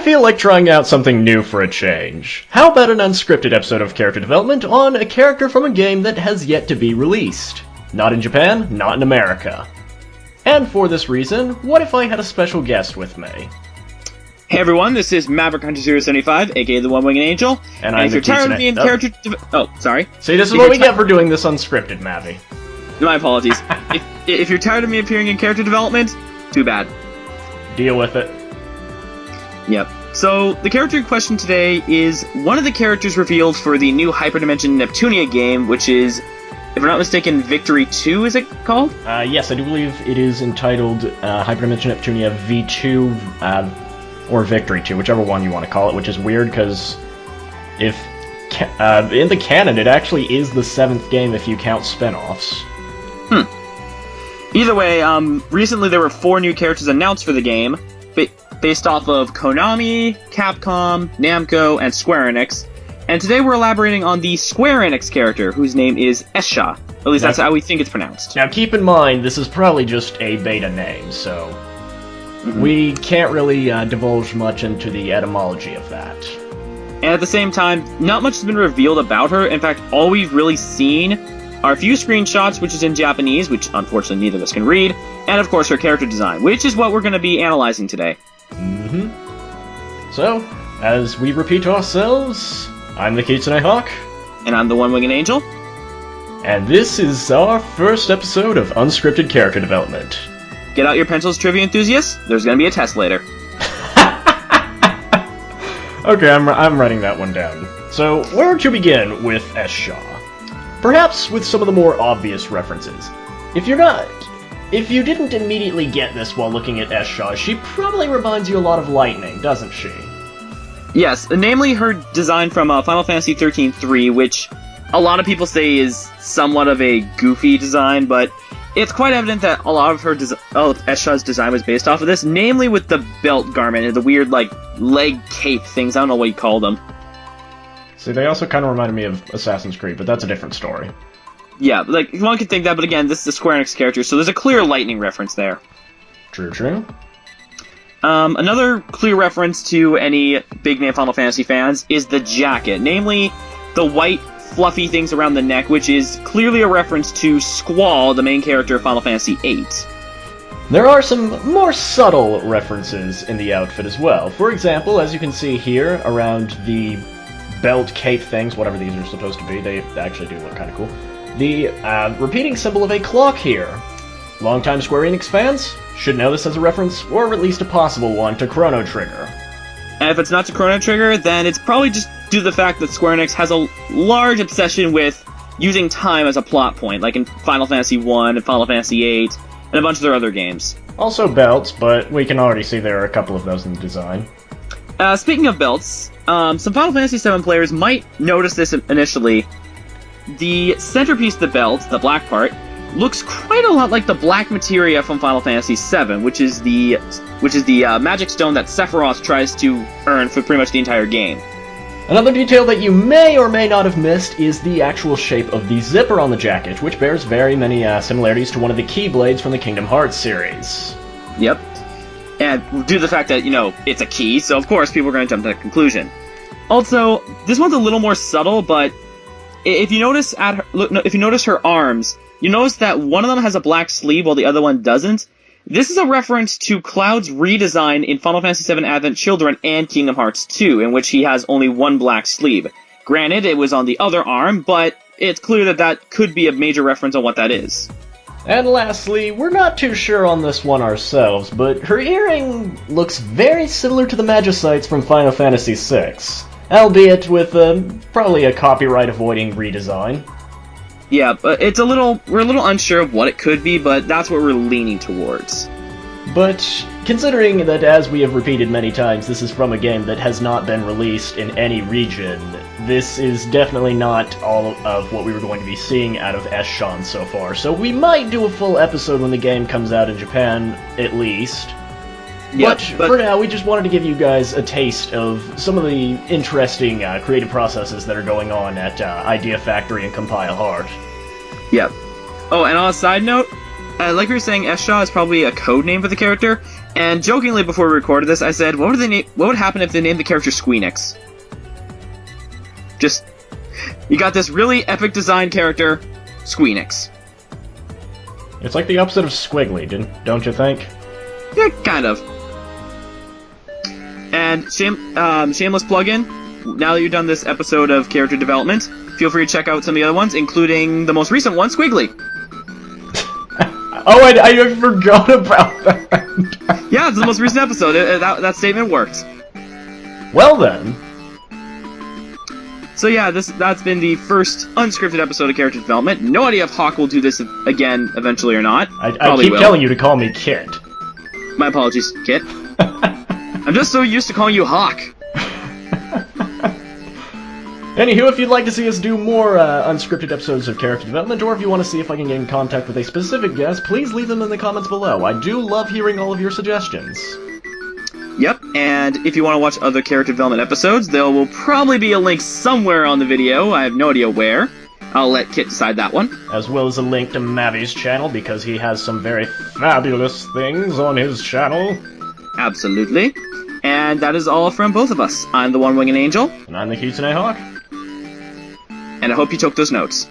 feel like trying out something new for a change. How about an unscripted episode of character development on a character from a game that has yet to be released? Not in Japan, not in America. And for this reason, what if I had a special guest with me? Hey everyone, this is MaverickHunterZero75, aka the One-Winged Angel. And I'm if you're tired of me in character... sorry. See, this is what we get for doing this unscripted, Mavi. My apologies. if you're tired of me appearing in character development, too bad. Deal with it. Yep. So, the character in question today is one of the characters revealed for the new Hyperdimension Neptunia game, which is, if I'm not mistaken, Victory 2, is it called? Yes, I do believe it is entitled Hyperdimension Neptunia V2, or Victory 2, whichever one you want to call it, which is weird, because if in the canon, it actually is the 7th game if you count spin-offs. Either way, recently there were 4 new characters announced for the game, based off of Konami, Capcom, Namco, and Square Enix. And today we're elaborating on the Square Enix character, whose name is S-Sha. At least that's how we think it's pronounced. Now keep in mind, this is probably just a beta name, so we can't really divulge much into the etymology of that. And at the same time, not much has been revealed about her. In fact, all we've really seen are a few screenshots, which is in Japanese, which unfortunately neither of us can read, and of course her character design, which is what we're going to be analyzing today. So, as we repeat ourselves, I'm the Kitsune Hawk. And I'm the One-Winged Angel. And this is our first episode of Unscripted Character Development. Get out your pencils, trivia enthusiasts. There's going to be a test later. Okay, I'm writing that one down. So, where to begin with S-Sha? Perhaps with some of the more obvious references. If you didn't immediately get this while looking at S-Sha, she probably reminds you a lot of Lightning, doesn't she? Yes, namely her design from Final Fantasy XIII-3, which a lot of people say is somewhat of a goofy design, but it's quite evident that a lot of her S-Sha's design was based off of this, namely with the belt garment and the weird, leg cape things. I don't know what you call them. See, they also kind of reminded me of Assassin's Creed, but that's a different story. Yeah, one could think that, but again, this is a Square Enix character, so there's a clear Lightning reference there. True. Another clear reference to any big-name Final Fantasy fans is the jacket, namely the white, fluffy things around the neck, which is clearly a reference to Squall, the main character of Final Fantasy VIII. There are some more subtle references in the outfit as well. For example, as you can see here, around the belt, cape things, whatever these are supposed to be, they actually do look kind of cool. The repeating symbol of a clock here. Longtime Square Enix fans should know this as a reference, or at least a possible one, to Chrono Trigger. And if it's not to Chrono Trigger, then it's probably just due to the fact that Square Enix has a large obsession with using time as a plot point, like in Final Fantasy I and Final Fantasy VIII, and a bunch of their other games. Also belts, but we can already see there are a couple of those in the design. Speaking of belts, some Final Fantasy VII players might notice this initially. The centerpiece of the belt, the black part, looks quite a lot like the black materia from Final Fantasy VII, which is the magic stone that Sephiroth tries to earn for pretty much the entire game. Another detail that you may or may not have missed is the actual shape of the zipper on the jacket, which bears very many similarities to one of the Keyblades from the Kingdom Hearts series. Yep. And due to the fact that, it's a key, so of course people are going to jump to that conclusion. Also, this one's a little more subtle, but if you notice her arms, you notice that one of them has a black sleeve while the other one doesn't. This is a reference to Cloud's redesign in Final Fantasy VII Advent Children and Kingdom Hearts 2, in which he has only one black sleeve. Granted, it was on the other arm, but it's clear that could be a major reference on what that is. And lastly, we're not too sure on this one ourselves, but her earring looks very similar to the Magicites from Final Fantasy VI, albeit with probably a copyright-avoiding redesign. Yeah, but we're a little unsure of what it could be, but that's what we're leaning towards. But considering that, as we have repeated many times, this is from a game that has not been released in any region, this is definitely not all of what we were going to be seeing out of S-Sha so far. So we might do a full episode when the game comes out in Japan, at least. But for now, we just wanted to give you guys a taste of some of the interesting creative processes that are going on at Idea Factory and Compile Hard. Yep. Oh, and on a side note, like we were saying, S-Sha is probably a code name for the character. And jokingly before we recorded this, I said, what would happen if they named the character Squeenix? Just, you got this really epic design character, Squeenix. It's like the opposite of Squiggly, don't you think? Yeah, kind of. And shameless plug-in, now that you've done this episode of character development, feel free to check out some of the other ones, including the most recent one, Squiggly. Oh, I forgot about that. Yeah, it's the most recent episode. That statement worked. Well then. So yeah, that's been the first unscripted episode of character development. No idea if Hawk will do this again eventually or not. I keep telling you to call me Kit. My apologies, Kit. I'm just so used to calling you Hawk. Anywho, if you'd like to see us do more unscripted episodes of character development, or if you want to see if I can get in contact with a specific guest, please leave them in the comments below. I do love hearing all of your suggestions. Yep, and if you want to watch other character development episodes, there will probably be a link somewhere on the video. I have no idea where. I'll let Kit decide that one. As well as a link to Mavi's channel, because he has some very fabulous things on his channel. Absolutely. And that is all from both of us. I'm the One-Winged Angel. And I'm the Kitsune Hawk. And I hope you took those notes.